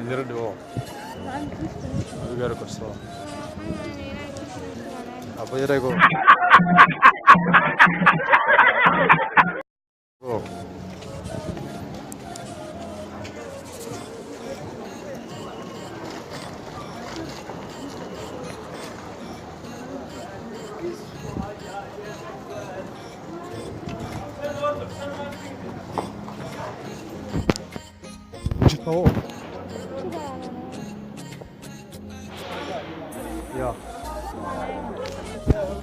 يردي والله يقارك الصلاة أبو يريقو جيتو يا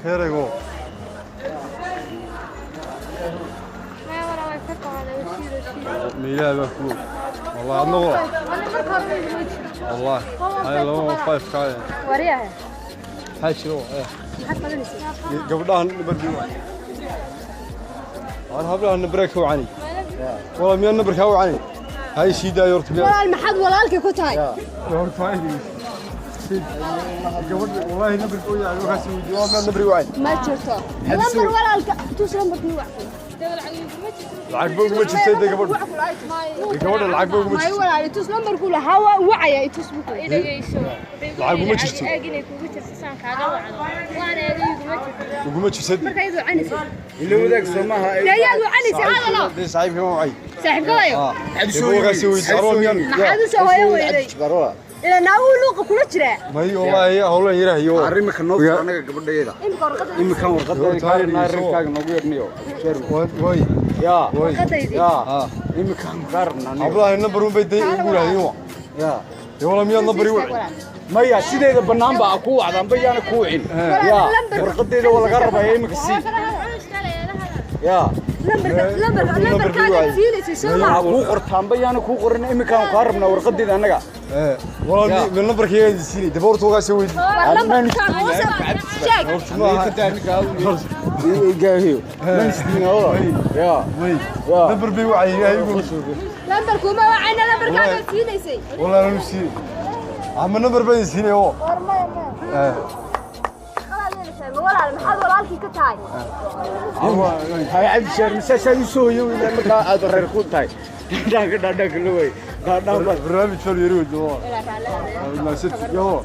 خيريقو ميلاد مكتوب والله النور والله هاي لو فايف كاين وريها هاي شنو حتى لنسي قبلها نبرك انا هبلها نبرك وعني والله مين نبرك وعني هاي شيدا يورت بيها ولا المحد ولا الك كنتاي يورت هاي قبل والله نبرك ويا وكاسي جواب نبرك وعني ما جرتو لمبر ولا الك توسلم بكني العقبة ما تشتي قبل قبل العقبة ما ما ولا توس لمبر كله هوا وعي توس بكو العقبة ما تشتي اجيني كوغو ترسان كاغا وعد وانا اديو ما تشتي marka ayadu canisi اللي وداك سماها ayadu canisi hada la دي صاحب كم وعي صاحب قايو وكاسي ويدارون يان maxaad u soo hooyo weeday ila naagu luuqa kula jira ما هي والله هولا يراهيو arrimaka noo anaga gabadheeda imika warqadda kaarina arrinkaaga noogu yeedniyo way ya warqadaydi ya imika kaarina ablaha number un bay day ugu raadiyeen ya wala miyaa number u maya sideeda banaan baa ku wacdan bayana ku wicin ya warqadeeda wala laga rabaa imika si ya lambar kaaga fiilaysi soo ku qortaan bayana ku qorin imika aan ka rabnaa warqadeeda anaga wala mi number keega siinay daboorto uga soo weydii lambar kaaga sheeg gaahiyo man isdiinaa ya number bay wacay igu lambar kuma wacayna lambar kaaga fiilaysay wala la siinay ama number bay siinay oo walaal maxaad walaalkii ka tahay hay عبد الشهر مسا يسوي ولا ما هذا غير كنتاي داك لوي برنامج شو يريد ما ست يو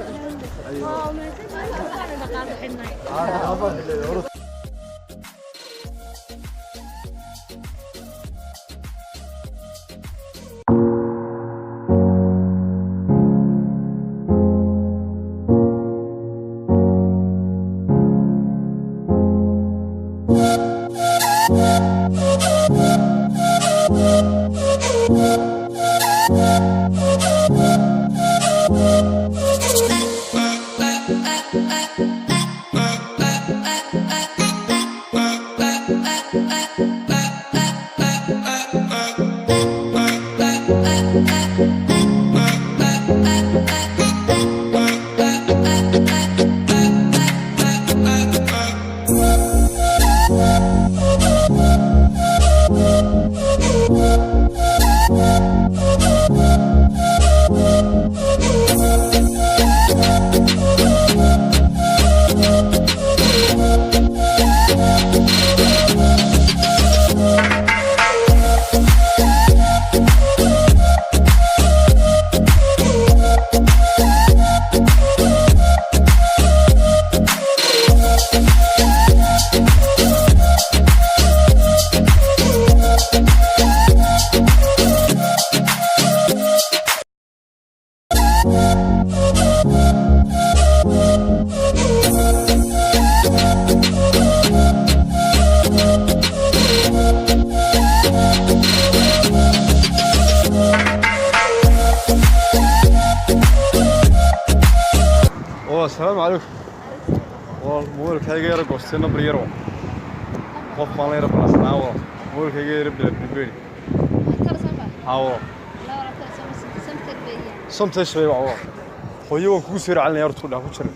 السلام عليكم والله كايغا يرا غوستي نمبر يرو قف ما لا يرا بلاصنا والله والله كايغا يرا بالبيني هاو لا ولا سمتك بيا سمتك شوي والله خويو كو سير علنا يرتو دا ku jira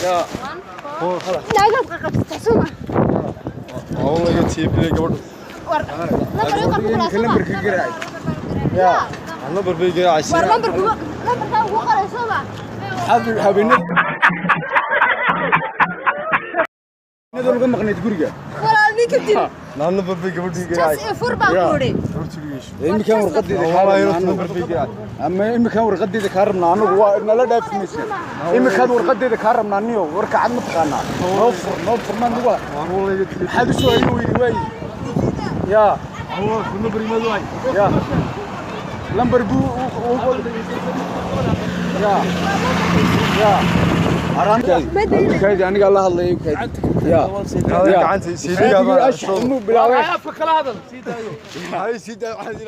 يا naaga qabsata suma والله يا تيبي قبل war lambar ka garaay ya النمبر بيجي عايش war lambarka ugu qoray suma habeenada laga maqnayd guriga walaal ninka dil النمبر بيجي قبل بيجي عايش fur baan ku ori imika warqadeeda النمبر بيجي عايش ama imika warqadeeda ka rabnaa anagu waa nala dhaafmaysa imika warqadeeda ka rabnaa niyo warka cad ma taqaanaa noo furman nuga والله يا تيبي maxaad u soo hayno weeydi waay ya هو النمبر يمدو عايش ya lambar bu ya ya arantaydi aniga la hadlay ya هذا عنتي سيدي هذا inuu bilaabay هاي سيدي عادي